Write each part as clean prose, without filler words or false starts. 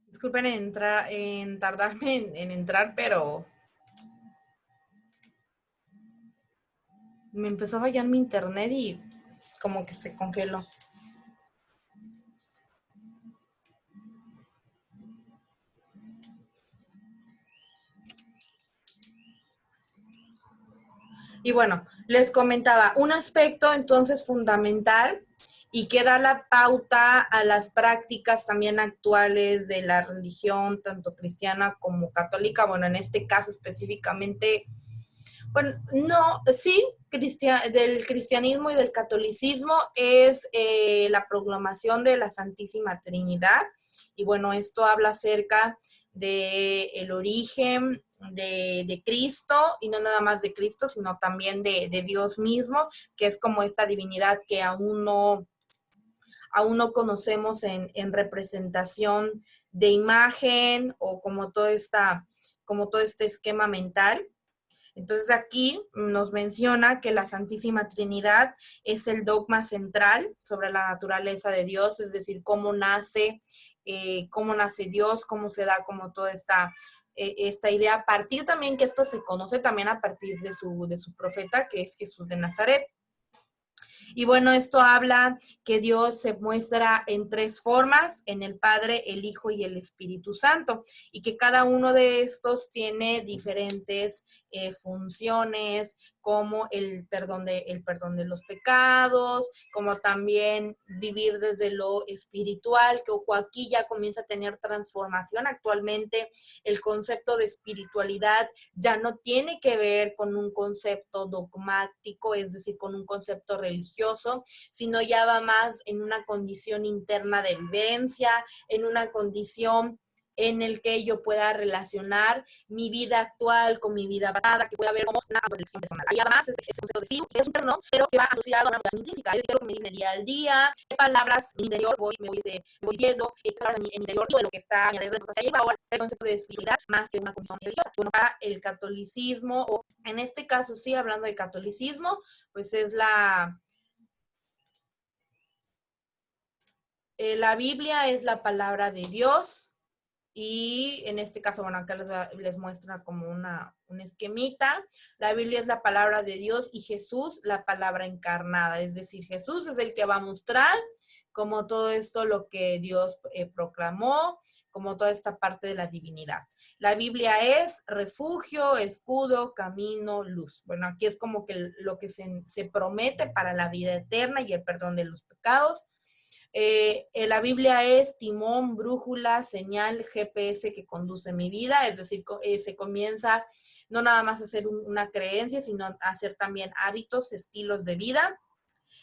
Disculpen en tardarme en entrar, pero me empezó a fallar mi internet y como que se congeló. Y bueno, les comentaba un aspecto entonces fundamental y que da la pauta a las prácticas también actuales de la religión, tanto cristiana como católica. Bueno, en este caso específicamente, bueno, no, sí, del cristianismo y del catolicismo es la proclamación de la Santísima Trinidad. Y bueno, esto habla acerca del origen de Cristo, y no nada más de Cristo, sino también de Dios mismo, que es como esta divinidad que aún no conocemos en representación de imagen o como todo este esquema mental. Entonces aquí nos menciona que la Santísima Trinidad es el dogma central sobre la naturaleza de Dios, es decir, cómo nace Dios, cómo se da como toda esta idea, a partir también que esto se conoce también a partir de su profeta, que es Jesús de Nazaret. Y bueno, esto habla que Dios se muestra en tres formas, en el Padre, el Hijo y el Espíritu Santo, y que cada uno de estos tiene diferentes funciones, como el perdón de los pecados, como también vivir desde lo espiritual, que ojo, aquí ya comienza a tener transformación. Actualmente el concepto de espiritualidad ya no tiene que ver con un concepto dogmático, es decir, con un concepto religioso, sino ya va más en una condición interna de vivencia, en una condición en el que yo pueda relacionar mi vida actual con mi vida pasada, que pueda haber como una reflexión personal. Ahí además es un concepto de sí, que es interno, pero que va asociado a una motivación intrínseca, es decir, quiero que me diga el día al día, qué palabras en mi interior me voy diciendo, qué palabras en mi interior digo de lo que está a mi alrededor. Entonces, ahí va ahora el concepto de espiritualidad más que una condición religiosa. Bueno, para el catolicismo, o en este caso sí, hablando de catolicismo, pues es la Biblia es la palabra de Dios. Y en este caso, bueno, acá les muestra como un esquemita. La Biblia es la palabra de Dios y Jesús la palabra encarnada. Es decir, Jesús es el que va a mostrar como todo esto lo que Dios proclamó, como toda esta parte de la divinidad. La Biblia es refugio, escudo, camino, luz. Bueno, aquí es como que lo que se promete para la vida eterna y el perdón de los pecados. La Biblia es timón, brújula, señal, GPS que conduce mi vida, es decir, se comienza no nada más a hacer una creencia, sino a hacer también hábitos, estilos de vida.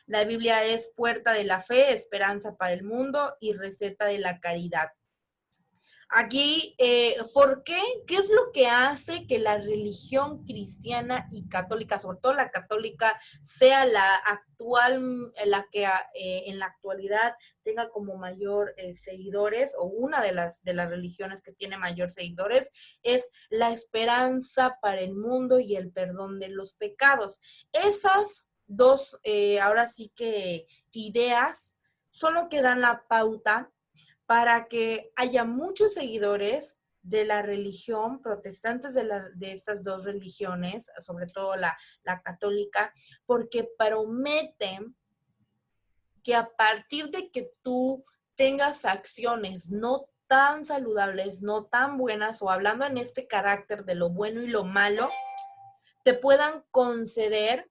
La Biblia es puerta de la fe, esperanza para el mundo y receta de la caridad. Aquí, ¿por qué? ¿Qué es lo que hace que la religión cristiana y católica, sobre todo la católica, sea la actual, la que en la actualidad tenga como mayor seguidores, o una de las religiones que tiene mayor seguidores? Es la esperanza para el mundo y el perdón de los pecados. Esas dos, ahora sí que ideas, son lo que dan la pauta para que haya muchos seguidores de la religión, protestantes de estas dos religiones, sobre todo la católica, porque prometen que a partir de que tú tengas acciones no tan saludables, no tan buenas, o hablando en este carácter de lo bueno y lo malo, te puedan conceder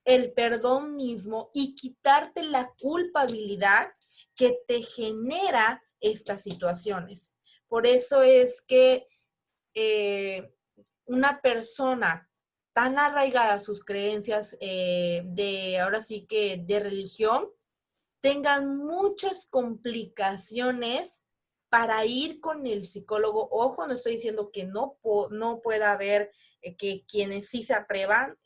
el perdón mismo y quitarte la culpabilidad que te genera estas situaciones. Por eso es que una persona tan arraigada a sus creencias ahora sí que de religión, tengan muchas complicaciones para ir con el psicólogo. Ojo, no estoy diciendo que no pueda haber que quienes sí se atrevan,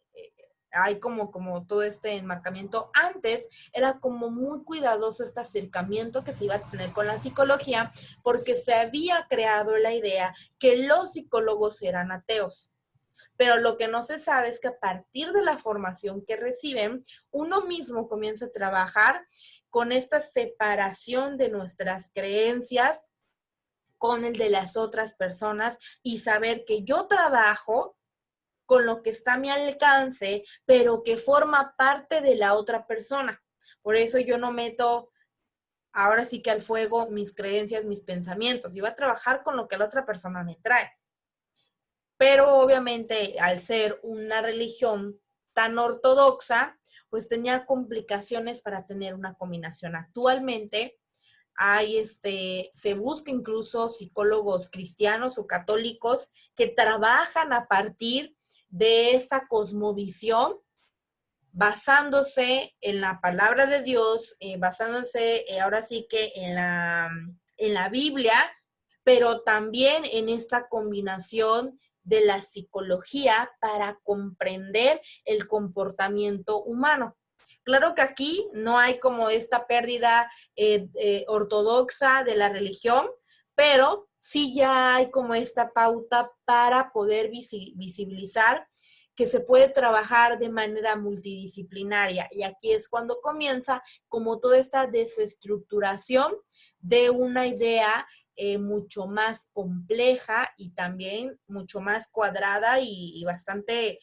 hay como todo este enmarcamiento. Antes era como muy cuidadoso este acercamiento que se iba a tener con la psicología, porque se había creado la idea que los psicólogos eran ateos. Pero lo que no se sabe es que a partir de la formación que reciben, uno mismo comienza a trabajar con esta separación de nuestras creencias con el de las otras personas y saber que yo trabajo con lo que está a mi alcance, pero que forma parte de la otra persona. Por eso yo no meto ahora sí que al fuego mis creencias, mis pensamientos. Yo voy a trabajar con lo que la otra persona me trae. Pero obviamente al ser una religión tan ortodoxa, pues tenía complicaciones para tener una combinación. Actualmente se busca incluso psicólogos cristianos o católicos que trabajan a partir de esta cosmovisión, basándose en la palabra de Dios, basándose ahora sí que en la Biblia, pero también en esta combinación de la psicología para comprender el comportamiento humano. Claro que aquí no hay como esta pérdida ortodoxa de la religión, pero sí ya hay como esta pauta para poder visibilizar que se puede trabajar de manera multidisciplinaria. Y aquí es cuando comienza como toda esta desestructuración de una idea mucho más compleja y también mucho más cuadrada y bastante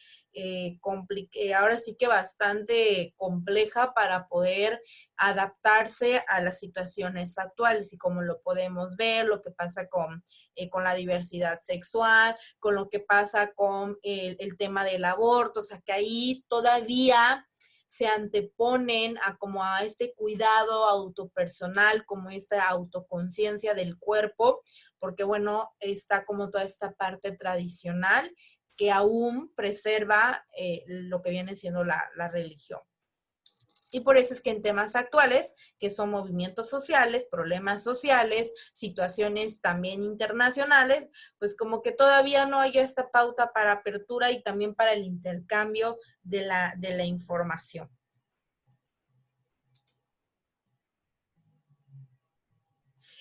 ahora sí que bastante compleja para poder adaptarse a las situaciones actuales y como lo podemos ver, lo que pasa con la diversidad sexual, con lo que pasa con el tema del aborto, o sea que ahí todavía se anteponen a como a este cuidado autopersonal, como esta autoconciencia del cuerpo, porque bueno, está como toda esta parte tradicional que aún preserva lo que viene siendo la religión. Y por eso es que en temas actuales, que son movimientos sociales, problemas sociales, situaciones también internacionales, pues como que todavía no hay esta pauta para apertura y también para el intercambio de la información.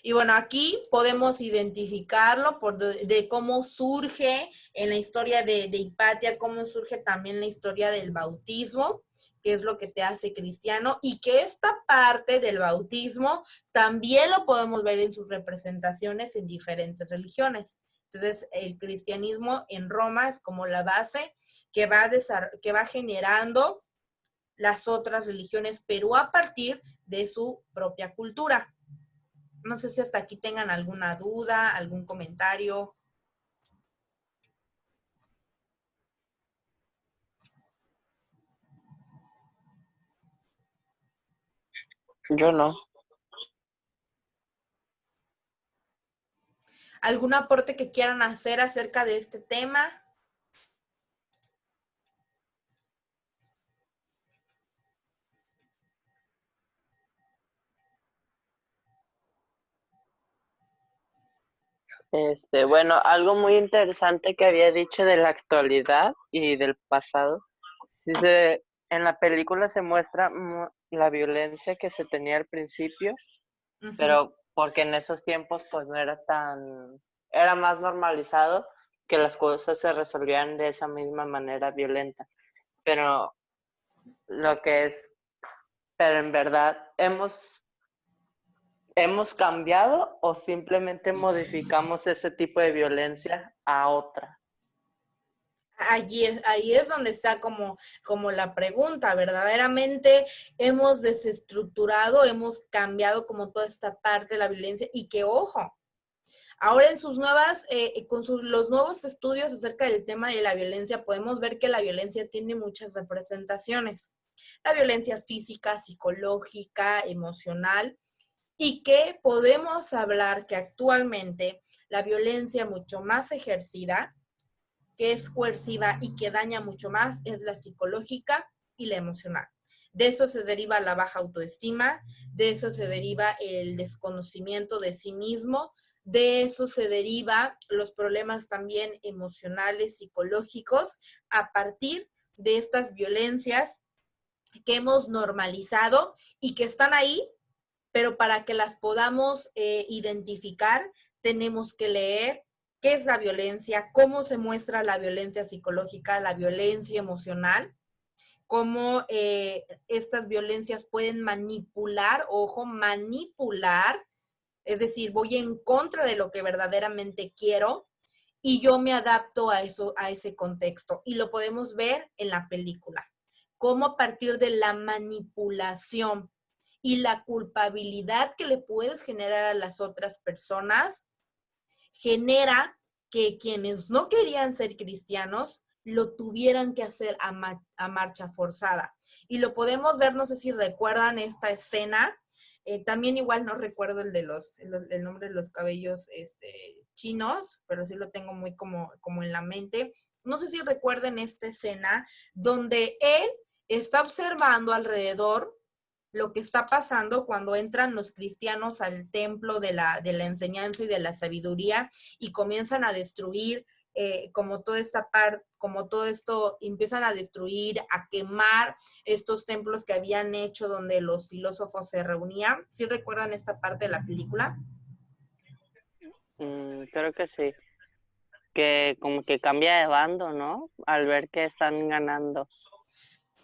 Y bueno, aquí podemos identificarlo de cómo surge en la historia de Hipatia, cómo surge también la historia del bautismo, que es lo que te hace cristiano, y que esta parte del bautismo también lo podemos ver en sus representaciones en diferentes religiones. Entonces, el cristianismo en Roma es como la base que va generando las otras religiones, pero a partir de su propia cultura. No sé si hasta aquí tengan alguna duda, algún comentario. Yo no. ¿Algún aporte que quieran hacer acerca de este tema? Bueno, algo muy interesante que había dicho de la actualidad y del pasado. En la película se muestra la violencia que se tenía al principio, Uh-huh. pero porque en esos tiempos pues no era era más normalizado que las cosas se resolvían de esa misma manera violenta. Pero lo que es, pero en verdad, ¿hemos cambiado o simplemente modificamos ese tipo de violencia a otra? Ahí es donde está como la pregunta, verdaderamente hemos desestructurado, hemos cambiado como toda esta parte de la violencia y que ojo, ahora en los nuevos estudios acerca del tema de la violencia podemos ver que la violencia tiene muchas representaciones, la violencia física, psicológica, emocional, y que podemos hablar que actualmente la violencia mucho más ejercida, que es coerciva y que daña mucho más, es la psicológica y la emocional. De eso se deriva la baja autoestima, de eso se deriva el desconocimiento de sí mismo, de eso se deriva los problemas también emocionales, psicológicos, a partir de estas violencias que hemos normalizado y que están ahí, pero para que las podamos identificar, tenemos que leer qué es la violencia, cómo se muestra la violencia psicológica, la violencia emocional, cómo estas violencias pueden manipular, ojo, manipular Es decir, voy en contra de lo que verdaderamente quiero y yo me adapto a eso, a ese contexto. Y lo podemos ver en la película. Cómo a partir de la manipulación y la culpabilidad que le puedes generar a las otras personas, genera que quienes no querían ser cristianos lo tuvieran que hacer a marcha forzada. Y lo podemos ver, no sé si recuerdan esta escena, también igual no recuerdo el nombre de los cabellos chinos, pero sí lo tengo muy como en la mente. No sé si recuerdan esta escena donde él está observando alrededor lo que está pasando cuando entran los cristianos al templo de la enseñanza y de la sabiduría y comienzan a destruir como toda esta parte, como todo esto, empiezan a destruir, a quemar estos templos que habían hecho donde los filósofos se reunían. ¿Sí recuerdan esta parte de la película? Creo que sí. Que como que cambia de bando, ¿no? Al ver que están ganando.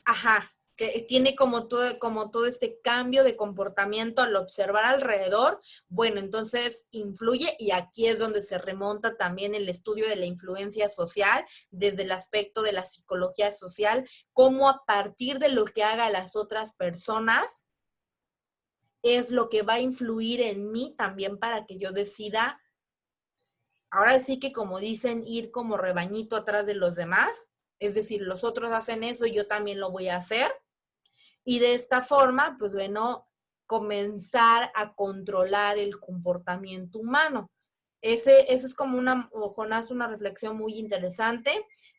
Ajá, que tiene como todo este cambio de comportamiento al observar alrededor, bueno, entonces influye y aquí es donde se remonta también el estudio de la influencia social desde el aspecto de la psicología social, cómo a partir de lo que haga las otras personas es lo que va a influir en mí también para que yo decida, ahora sí que como dicen, ir como rebañito atrás de los demás, es decir, los otros hacen eso y yo también lo voy a hacer. Y de esta forma, pues bueno, comenzar a controlar el comportamiento humano. Ese es como Jonás, una reflexión muy interesante,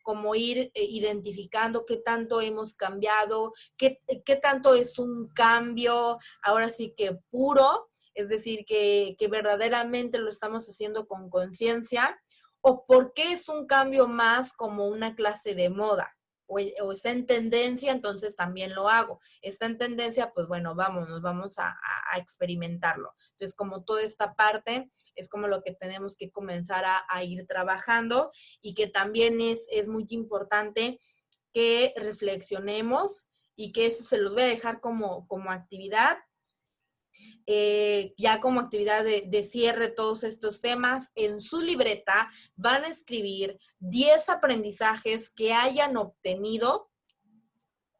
como ir identificando qué tanto hemos cambiado, qué tanto es un cambio, ahora sí que puro, es decir, que verdaderamente lo estamos haciendo con conciencia, o por qué es un cambio más como una clase de moda. O está en tendencia, entonces también lo hago. Está en tendencia, pues bueno, vamos a experimentarlo. Entonces, como toda esta parte es como lo que tenemos que comenzar a ir trabajando y que también es muy importante que reflexionemos y que eso se los voy a dejar como actividad ya como actividad de cierre todos estos temas, en su libreta van a escribir 10 aprendizajes que hayan obtenido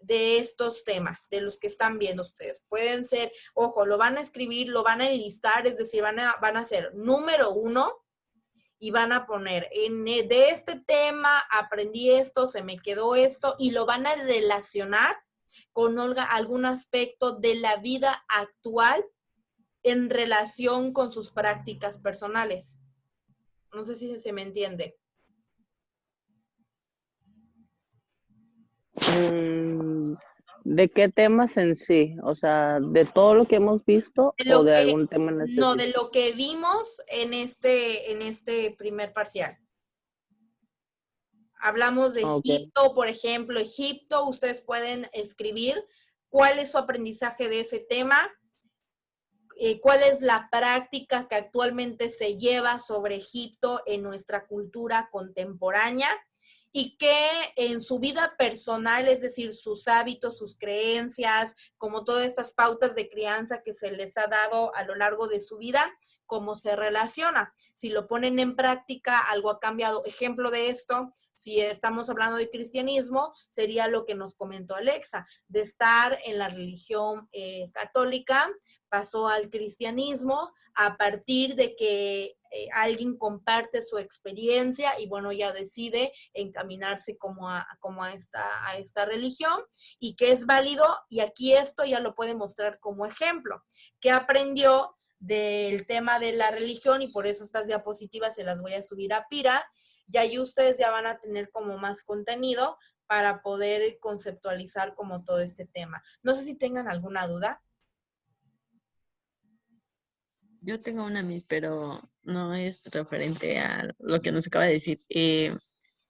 de estos temas, de los que están viendo ustedes. Pueden ser, ojo, lo van a escribir, lo van a enlistar, es decir, van a hacer número 1 y van a poner, de este tema aprendí esto, se me quedó esto, y lo van a relacionar con algún aspecto de la vida actual en relación con sus prácticas personales. No sé si se me entiende. ¿De qué temas en sí? O sea, ¿de todo lo que hemos visto De o lo de que, algún tema en no, de específico? lo que vimos en este primer parcial. Hablamos de Ok. Egipto, por ejemplo, Egipto, ustedes pueden escribir cuál es su aprendizaje de ese tema, cuál es la práctica que actualmente se lleva sobre Egipto en nuestra cultura contemporánea y que en su vida personal, es decir, sus hábitos, sus creencias, como todas estas pautas de crianza que se les ha dado a lo largo de su vida, cómo se relaciona. Si lo ponen en práctica, algo ha cambiado. Ejemplo de esto, si estamos hablando de cristianismo, sería lo que nos comentó Alexa, de estar en la religión católica, pasó al cristianismo a partir de que alguien comparte su experiencia y bueno, ya decide encaminarse como a esta religión y que es válido, y aquí esto ya lo puede mostrar como ejemplo, que aprendió del tema de la religión y por eso estas diapositivas se las voy a subir a Pira y ahí ustedes ya van a tener como más contenido para poder conceptualizar como todo este tema. No sé si tengan alguna duda. Yo tengo una, Miss, pero no es referente a lo que nos acaba de decir.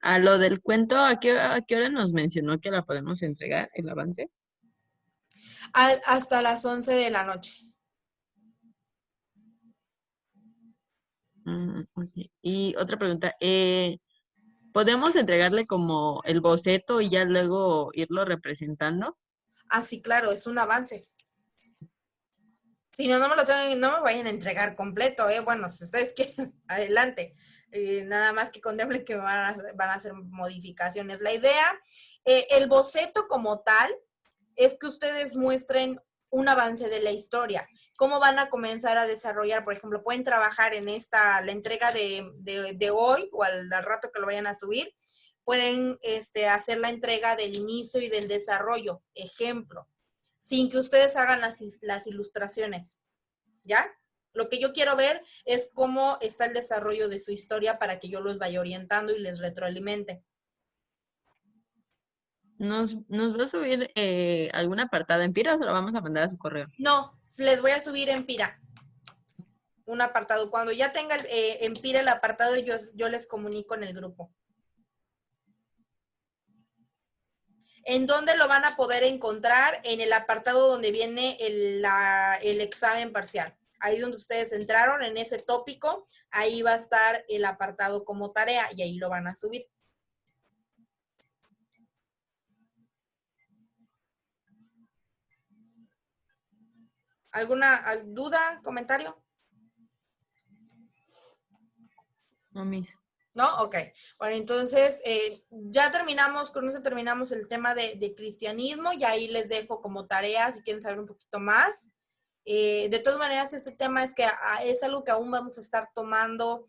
A lo del cuento, a qué hora nos mencionó que la podemos entregar, el avance? Hasta las 11 de la noche. Ok. Y otra pregunta, ¿podemos entregarle como el boceto y ya luego irlo representando? Ah, sí, claro, es un avance. Si no, no me lo tengan, no me vayan a entregar completo, Bueno, si ustedes quieren, adelante. Nada más que contemplen que van a hacer modificaciones. La idea, el boceto como tal, es que ustedes muestren un avance de la historia. ¿Cómo van a comenzar a desarrollar? Por ejemplo, pueden trabajar en la entrega de hoy o al rato que lo vayan a subir. Pueden hacer la entrega del inicio y del desarrollo, ejemplo, sin que ustedes hagan las ilustraciones, ¿ya? Lo que yo quiero ver es cómo está el desarrollo de su historia para que yo los vaya orientando y les retroalimente. ¿Nos va a subir alguna apartada en Pira o se lo vamos a mandar a su correo? No, les voy a subir en Pira un apartado. Cuando ya tenga en Pira el apartado, yo les comunico en el grupo. ¿En dónde lo van a poder encontrar? En el apartado donde viene el examen parcial. Ahí donde ustedes entraron, en ese tópico, ahí va a estar el apartado como tarea y ahí lo van a subir. ¿Alguna duda, comentario? No, mis. ¿No? Ok. Bueno, entonces ya terminamos, con eso terminamos el tema de cristianismo y ahí les dejo como tarea si quieren saber un poquito más. De todas maneras, este tema es algo que aún vamos a estar tomando,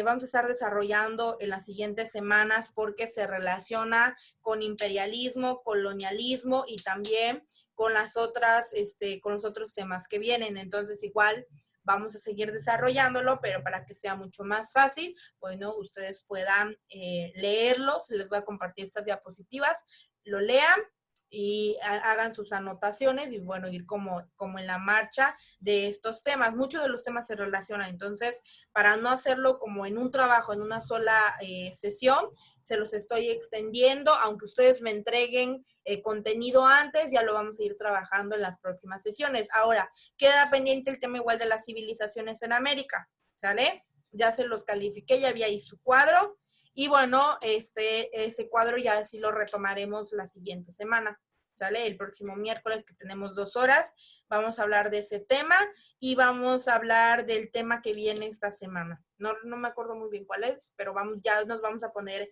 vamos a estar desarrollando en las siguientes semanas porque se relaciona con imperialismo, colonialismo y también con con los otros temas que vienen. Entonces, igual vamos a seguir desarrollándolo, pero para que sea mucho más fácil, bueno, ustedes puedan leerlos. Les voy a compartir estas diapositivas, lo lean y hagan sus anotaciones y bueno, ir como en la marcha de estos temas. Muchos de los temas se relacionan, entonces para no hacerlo como en un trabajo, en una sola sesión, se los estoy extendiendo, aunque ustedes me entreguen contenido antes, ya lo vamos a ir trabajando en las próximas sesiones. Ahora, queda pendiente el tema igual de las civilizaciones en América, ¿sale? Ya se los califiqué, ya había ahí su cuadro. Y bueno, ese cuadro ya sí lo retomaremos la siguiente semana, ¿sale? El próximo miércoles que tenemos 2 horas, vamos a hablar de ese tema y vamos a hablar del tema que viene esta semana. No me acuerdo muy bien cuál es, pero ya nos vamos a poner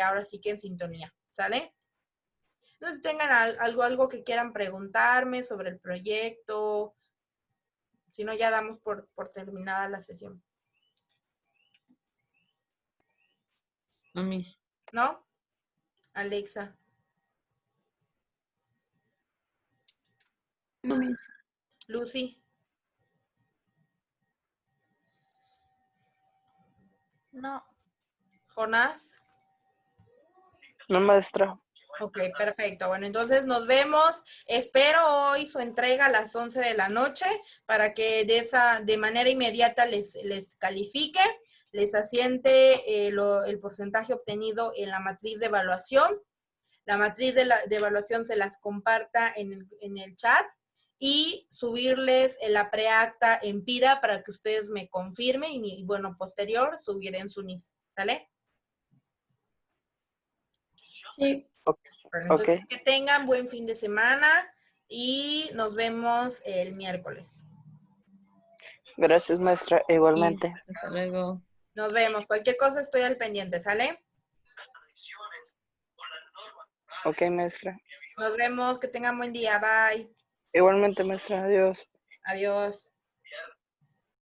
ahora sí que en sintonía, ¿sale? No sé si tengan algo que quieran preguntarme sobre el proyecto, si no ya damos por terminada la sesión. No, mis. ¿No? Alexa. No, mis. Lucy. No. Jonás. No, maestra. Ok, perfecto. Bueno, entonces nos vemos. Espero hoy su entrega a las 11 de la noche para que de manera inmediata les califique, les asiente el porcentaje obtenido en la matriz de evaluación. La matriz de evaluación se las comparta en el chat y subirles la preacta en Pira para que ustedes me confirmen y bueno, posterior subir en su NIS. ¿Sale? Sí. Bueno, Ok. entonces, que tengan buen fin de semana y nos vemos el miércoles. Gracias, maestra. Sí, Igualmente. hasta luego. Nos vemos. Cualquier cosa estoy al pendiente, ¿sale? Ok, maestra. Nos vemos. Que tengan buen día. Bye. Igualmente, maestra. Adiós. Adiós.